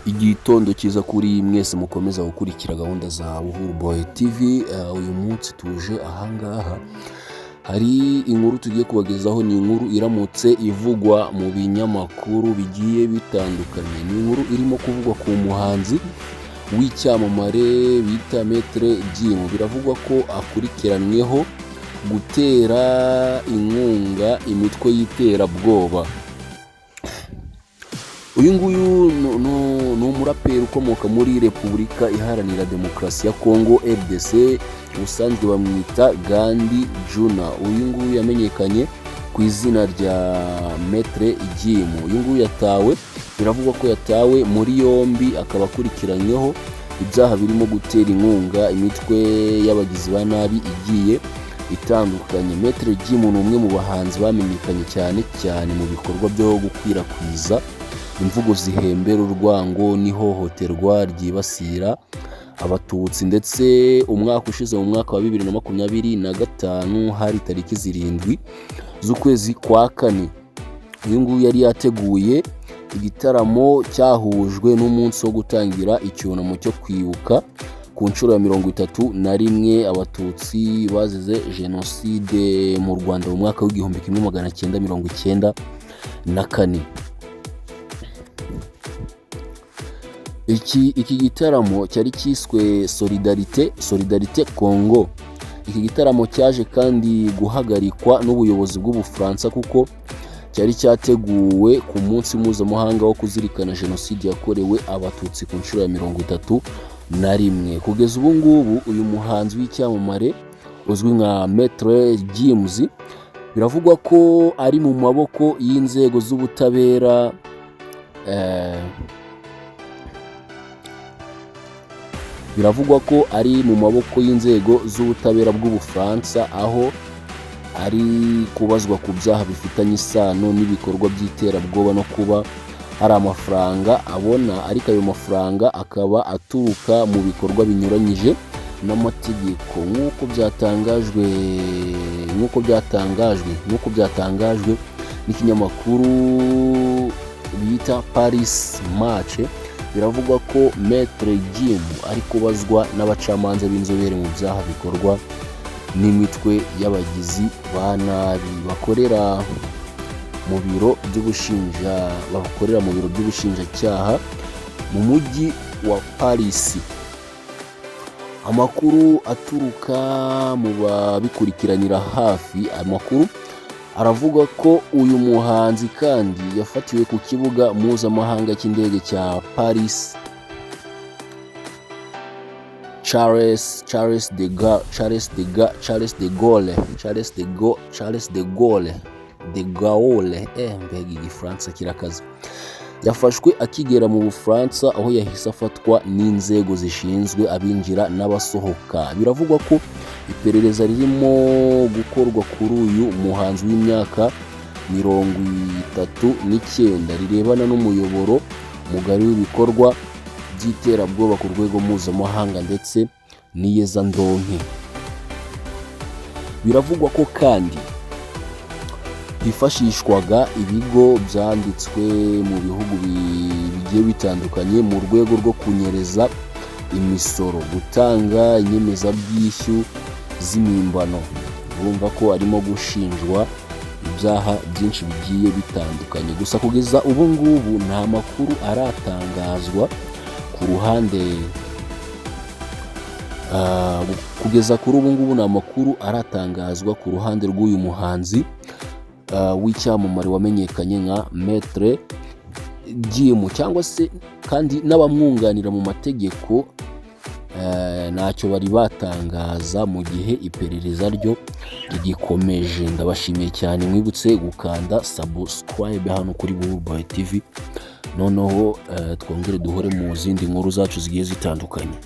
Igitondo cyiza kuri mwese mukomeza gukurikira gahunda za Buhuru Boy TV. Uyu munsi tuje ahangaha hari inkuru tugiye kubagezaho. Ni inkuru iramutse ivugwa mu binyamakuru bigiye bitandukanye. Ni inkuru irimo kuvugwa ku muhanzi w'icyamamare bita Maître Gims. Biravugwa ko akurikiranyweho gutera inkunga imitwe y'iterabwoba. Uyu nguyu ni umuraperi ukomoka muri Repubulika Iharanira Demokarasi ya Kongo RDC, ubusanzwe bamwita Gandi Juna. Uyu nguyu yamenyekanye ku izina rya Maître Gims. Uyu nguyu biravugwa ko yatawe muri yombi, akaba akurikiranyweho ibyaha birimo gutera inkunga imitwe y'abagizi ba nabi igiye itandukanye. Maître Gims ni umwe mu bahanzi bamenyekanye cyane mu bikorwa byo gukwirakwiza imvugo zihembera urwango n'ihohoterwa ryibasira abatutsi, ndetse umwaka ushize mu mwaka wa 2025 hari tariki 7 z'ukwezi kwa kane, uyu nguyu yari yateguye igitaramo cyahujwe n'umunsi wo gutangira icyunamo cyo kwibuka ku nshuro ya 31 abatutsi bazize jenoside mu Rwanda mu mwaka w'igihumbi 1994. Iki gitaramo cyari cyiswe Solidarité Congo. Iki gitaramo cyaje kandi guhagarikwa n'ubuyobozi bw'Ubufaransa kuko cyari cyateguwe ku munsi mpuzamahanga wo kuzirikana jenoside yakorewe abatutsi ku nshuro ya 31. Kugeza ubu ngubu uyu muhanzi w'icyamamare uzwi nka Maître Gims biravugwa ko ari mu maboko y'inzego z'ubutabera bw'Ubufaransa, aho ari kubazwa ku byaha bifitanye isano n'ibikorwa by'iterabwoba no kuba hari amafaranga abona, ariko ayo mafaranga akaba aturuka mu bikorwa binyuranyije n'amategeko nk'uko byatangajwe n'ikinyamakuru bita Paris Match. Biravugwa ko Maître Gims ari kubazwa n'abacamanza b'inzobere mu byaha bikorwa n'imitwe y'abagizi ba nabi bakorera mu biro by'ubushinjacyaha mu mujyi wa Paris. Amakuru aturuka mu babikurikiranira hafi, amakuru aravuga ko uyu muhanzi kandi yafatiwe ku kibuga mpuzamahanga cy'indege cya Paris Charles de Gaulle, mbega igifaransa kirakaze. Yafashwe akigera mu Bufaransa, aho yahise afatwa n'inzego zishinzwe abinjira n'abasohoka. Biravugwa ko iperereza ririmo gukorwa kuri uyu muhanzi w'imyaka 39 rirebana n'umuyoboro mugari w'ibikorwa by'iterabwoba ku rwego mpuzamahanga ndetse n'iyezandonke. Biravugwa ko kandi hifashishwaga ibigo byanditswe mu bihugu bigiye bitandukanye mu rwego rwo kunyereza imisoro, gutanga inyemezabwishyu z'imimbano. Urumva ko arimo gushinjwa ibyaha byinshi bigiye bitandukanye. Gusa kugeza ubu ngubu nta makuru aratangazwa ku ruhande rw'uyu muhanzi w'icyamamare wamenyekanye nka Maître Gims, cyangwa se kandi n'abamwunganira mu mategeko ntacyo bari batangaza mu gihe iperereza ryo rigikomeje. Ndabashimiye cyane, mwibutse gukanda subscribe hano kuri Buhuru Boy TV, noneho twongere duhore mu zindi nkuru zacu zigiye zitandukanye.